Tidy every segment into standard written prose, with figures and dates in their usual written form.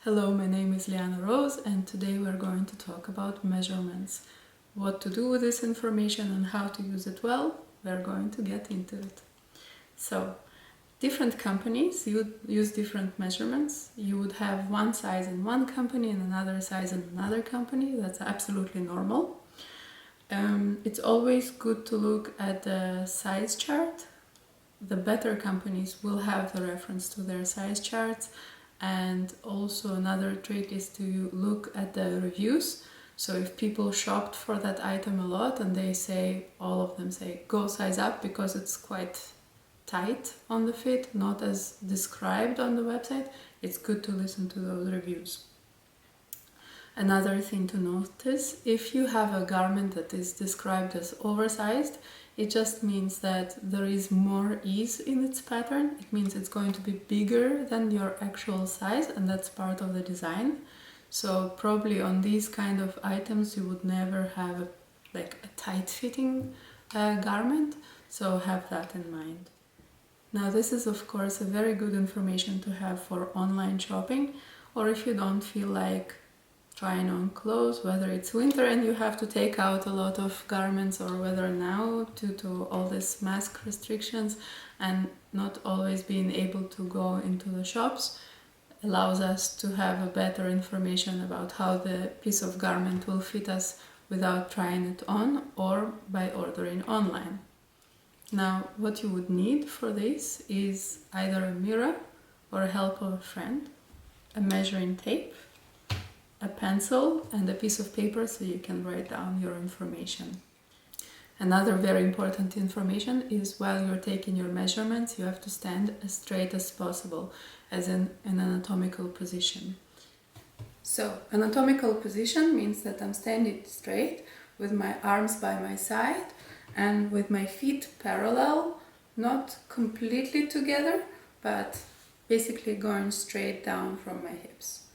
Hello, my name is Leanna Rose and today we're going to talk about measurements. What to do with this information and how to use it well, we're going to get into it. So, different companies use different measurements. You would have one size in one company and another size in another company. That's absolutely normal. It's always good to look at the size chart. The better companies will have the reference to their size charts. And also another trick is to look at the reviews. So if people shopped for that item a lot and they say, all of them say, go size up because it's quite tight on the fit, not as described on the website, it's good to listen to those reviews. Another thing to notice, if you have a garment that is described as oversized, it just means that there is more ease in its pattern. It means it's going to be bigger than your actual size, and that's part of the design. So probably on these kind of items you would never have a tight fitting garment, so have that in mind. Now this is of course a very good information to have for online shopping, or if you don't feel like trying on clothes, whether it's winter and you have to take out a lot of garments, or whether now due to all these mask restrictions and not always being able to go into the shops allows us to have a better information about how the piece of garment will fit us without trying it on or by ordering online. Now what you would need for this is either a mirror or help of a friend, a measuring tape, a pencil and a piece of paper so you can write down your information. Another very important information is while you're taking your measurements, you have to stand as straight as possible, as in an anatomical position. So, anatomical position means that I'm standing straight with my arms by my side and with my feet parallel, not completely together, but basically going straight down from my hips.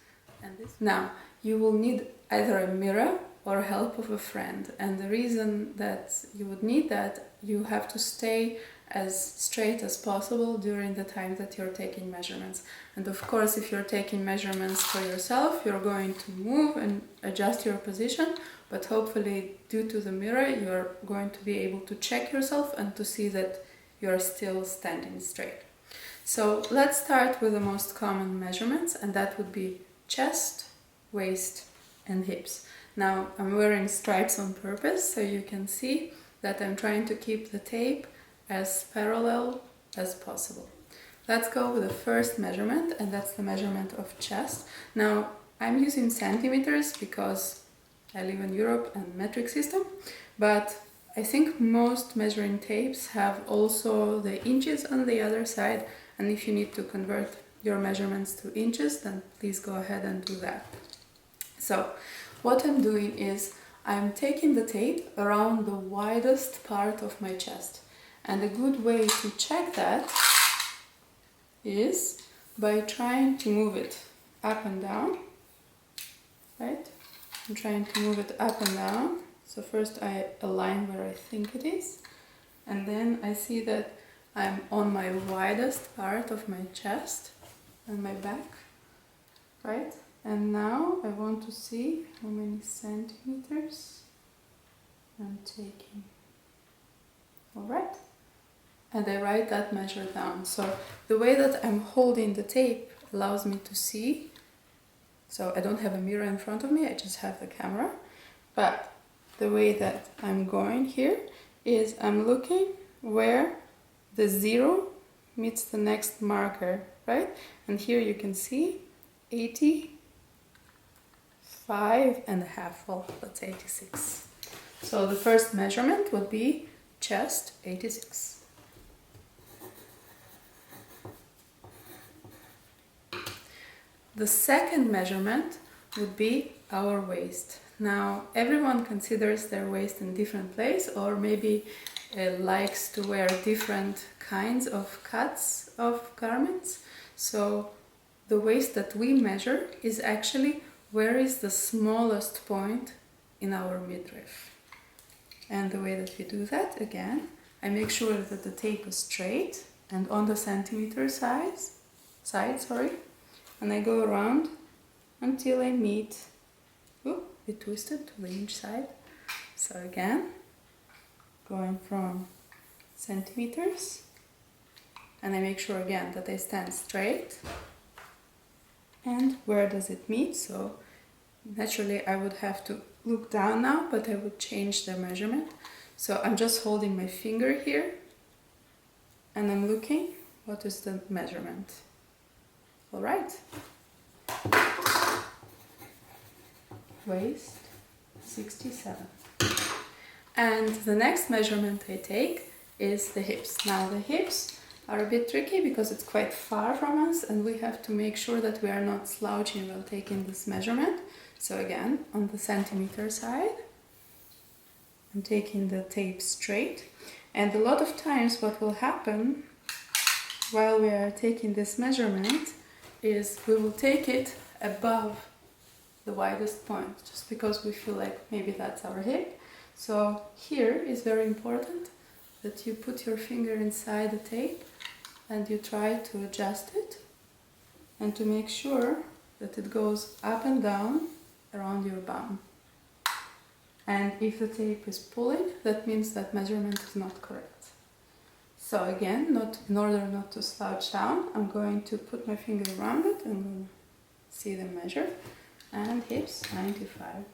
Now, you will need either a mirror or help of a friend, and the reason that you would need that, you have to stay as straight as possible during the time that you're taking measurements. And of course, if you're taking measurements for yourself, you're going to move and adjust your position, but hopefully due to the mirror you're going to be able to check yourself and to see that you're still standing straight. So let's start with the most common measurements, and that would be chest, waist and hips. Now I'm wearing stripes on purpose so you can see that I'm trying to keep the tape as parallel as possible. Let's go with the first measurement, and that's the measurement of chest. Now I'm using centimeters because I live in Europe and metric system, but I think most measuring tapes have also the inches on the other side, and if you need to convert your measurements to inches, then please go ahead and do that. So what I'm doing is I'm taking the tape around the widest part of my chest, and a good way to check that is by trying to move it up and down, right? I'm trying to move it up and down. So first I align where I think it is, and then I see that I'm on my widest part of my chest and my back, right? And now I want to see how many centimeters I'm taking. Alright? And I write that measure down. So the way that I'm holding the tape allows me to see. So I don't have a mirror in front of me, I just have the camera. But the way that I'm going here is I'm looking where the 0 meets the next marker, right? And here you can see 85 and a half, well, that's 86. So the first measurement would be chest, 86. The second measurement would be our waist. Now, everyone considers their waist in different place, or maybe likes to wear different kinds of cuts of garments. So the waist that we measure is actually where is the smallest point in our midriff. And the way that we do that, again, I make sure that the tape is straight and on the centimeter side, and I go around until I meet, it twisted to the inch side. So again, going from centimeters, and I make sure again that I stand straight. And where does it meet? So naturally I would have to look down now, but I would change the measurement. So I'm just holding my finger here and I'm looking what is the measurement. All right. Waist 67. And the next measurement I take is the hips. Now the hips are a bit tricky because it's quite far from us and we have to make sure that we are not slouching while taking this measurement. So again, on the centimeter side, I'm taking the tape straight. And a lot of times what will happen while we are taking this measurement is we will take it above the widest point, just because we feel like maybe that's our hip. So here is very important that you put your finger inside the tape and you try to adjust it and to make sure that it goes up and down around your bum. And if the tape is pulling, that means that measurement is not correct. So again, in order not to slouch down, I'm going to put my finger around it and we'll see the measure. And hips 95.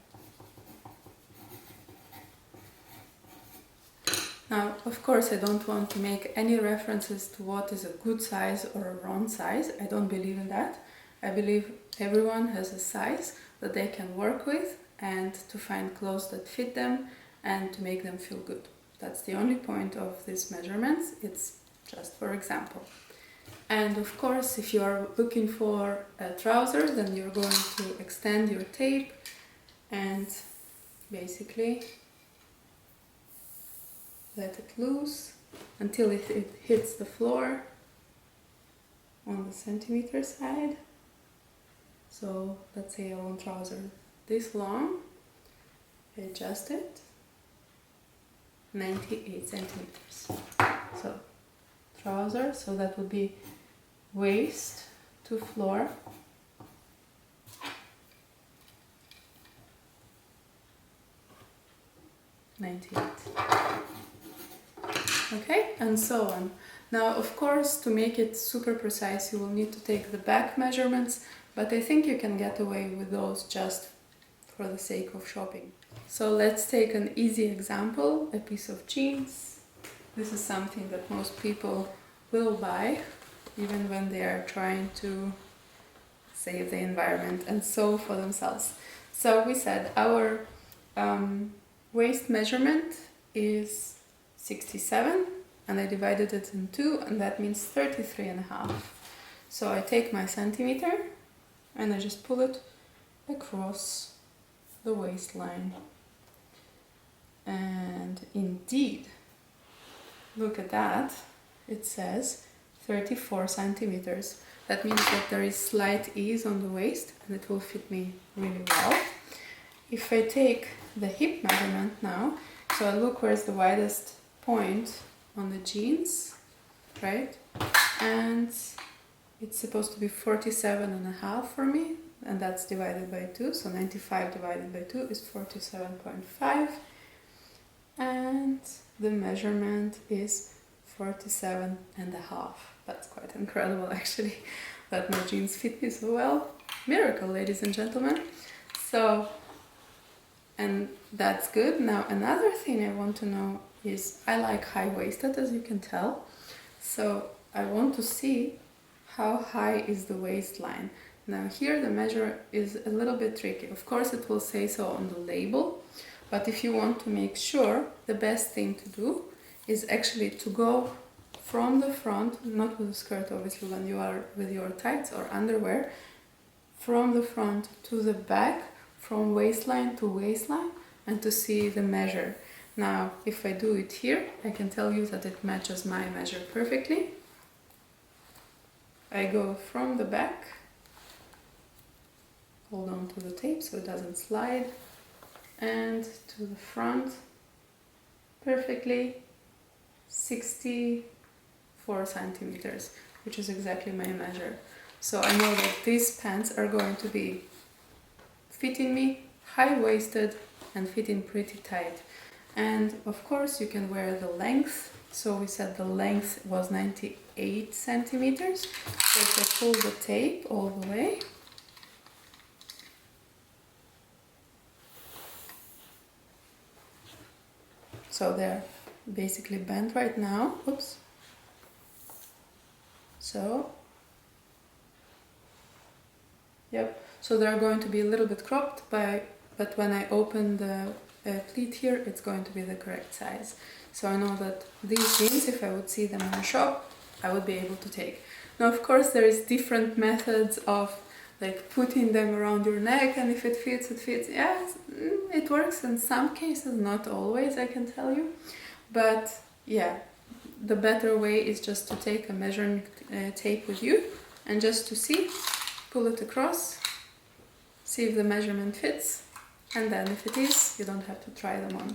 Now, of course, I don't want to make any references to what is a good size or a wrong size. I don't believe in that. I believe everyone has a size that they can work with and to find clothes that fit them and to make them feel good. That's the only point of these measurements. It's just for example. And of course, if you are looking for a trouser, then you're going to extend your tape and basically let it loose until it hits the floor on the centimeter side. So let's say I want trouser this long, I adjust it, 98 centimeters. So trouser, so that would be waist to floor, okay, and so on. Now, of course, to make it super precise, you will need to take the back measurements, but I think you can get away with those just for the sake of shopping. So let's take an easy example, a piece of jeans. This is something that most people will buy, even when they are trying to save the environment and sew for themselves. So we said our waist measurement is 67 and I divided it in 2 and that means 33.5. So I take my centimeter and I just pull it across the waistline. And indeed, look at that, it says 34 centimeters. That means that there is slight ease on the waist and it will fit me really well. If I take the hip measurement now, so I look where's the widest point on the jeans, right? And it's supposed to be 47.5 for me, and that's divided by 2, so 95 divided by 2 is 47.5, and the measurement is 47.5. That's quite incredible actually, that my jeans fit me so well. Miracle, ladies and gentlemen. So, and that's good. Now another thing I want to know is I like high-waisted, as you can tell. So I want to see how high is the waistline. Now here the measure is a little bit tricky. Of course it will say so on the label, but if you want to make sure, the best thing to do is actually to go from the front, not with the skirt obviously when you are with your tights or underwear, from the front to the back, from waistline to waistline, and to see the measure. Now if I do it here, I can tell you that it matches my measure perfectly. I go from the back, hold on to the tape so it doesn't slide, and to the front perfectly, 64 centimeters, which is exactly my measure. So I know that these pants are going to be fitting me, high-waisted and fitting pretty tight. And of course you can wear the length. So we said the length was 98 centimeters. So if I pull the tape all the way, so they're basically bent right now. Oops. So, yep. So they're going to be a little bit cropped, but when I open the pleat here, it's going to be the correct size. So I know that these jeans, if I would see them in a shop, I would be able to take. Now, of course, there is different methods of like putting them around your neck, and if it fits, it fits. Yeah, it works in some cases, not always, I can tell you. But yeah, the better way is just to take a measuring tape with you and just to see, pull it across, see if the measurement fits, and then if it is, you don't have to try them on.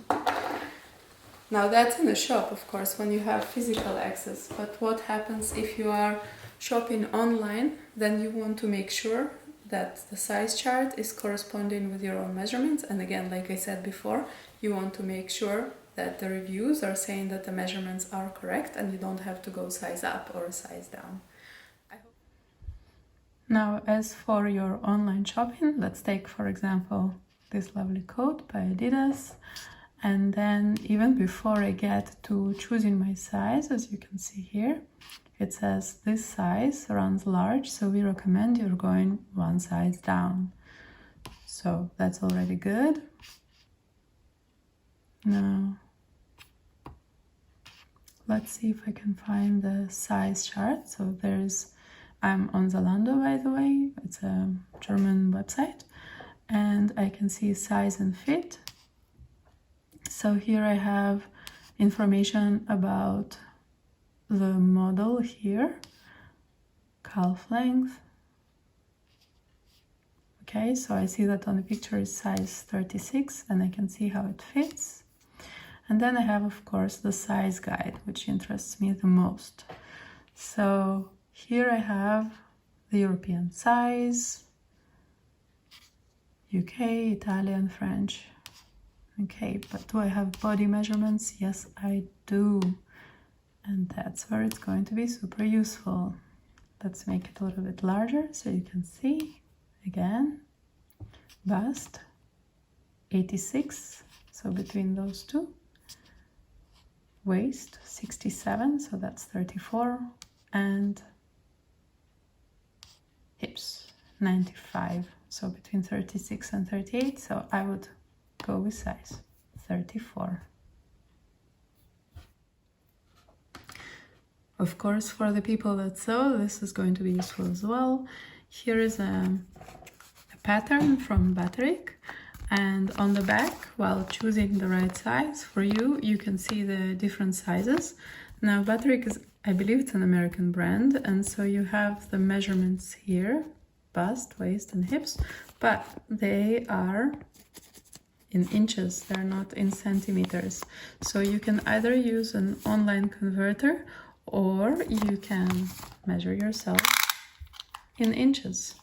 Now that's in the shop, of course, when you have physical access, but what happens if you are shopping online? Then you want to make sure that the size chart is corresponding with your own measurements, and again, like I said before, you want to make sure that the reviews are saying that the measurements are correct and you don't have to go size up or size down. Now, as for your online shopping, let's take, for example, this lovely coat by Adidas. And then even before I get to choosing my size, as you can see here, it says this size runs large, so we recommend you're going one size down. So that's already good. Now, let's see if I can find the size chart. So I'm on Zalando, by the way. It's a German website. And I can see size and fit. So here I have information about the model here, calf length. Okay, so I see that on the picture is size 36 and I can see how it fits. And then I have, of course, the size guide, which interests me the most. So here I have the European size, UK, Italian, French. Okay, but do I have body measurements? Yes, I do. And that's where it's going to be super useful. Let's make it a little bit larger so you can see. Again, bust, 86, so between those two. Waist, 67, so that's 34. And hips, 95, so between 36 and 38. So I would go with size 34. Of course, for the people that sew, this is going to be useful as well. Here is a pattern from Baterik, and on the back, while choosing the right size for you, you can see the different sizes. Now, Baterik is, I believe it's an American brand, and so you have the measurements here, bust, waist, and hips, but they are in inches, they're not in centimeters. So you can either use an online converter or you can measure yourself in inches,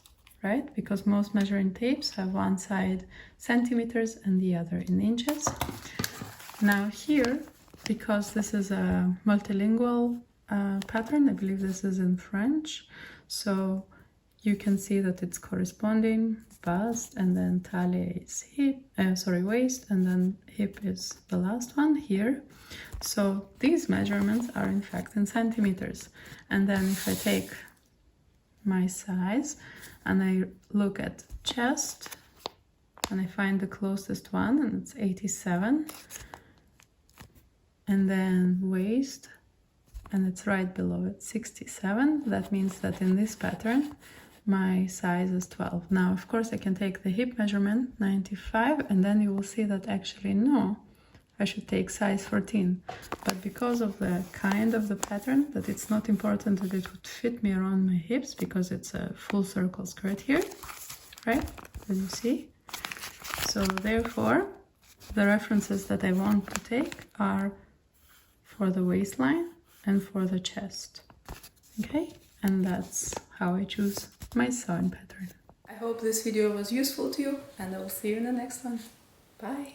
right? Because most measuring tapes have one side centimeters and the other in inches. Now here, because this is a multilingual pattern, I believe this is in French, so you can see that it's corresponding, bust, and then taille is waist, and then hip is the last one here. So these measurements are in fact in centimeters. And then if I take my size and I look at chest and I find the closest one, and it's 87, and then waist, and it's right below it, 67, that means that in this pattern my size is 12. Now, of course, I can take the hip measurement, 95, and then you will see that actually, no, I should take size 14. But because of the kind of the pattern, that it's not important that it would fit me around my hips, because it's a full circle skirt here, right? As you see. So therefore, the references that I want to take are for the waistline and for the chest. Okay? And that's how I choose my sewing pattern. I I hope this video was useful to you, and I will see you in the next one. Bye!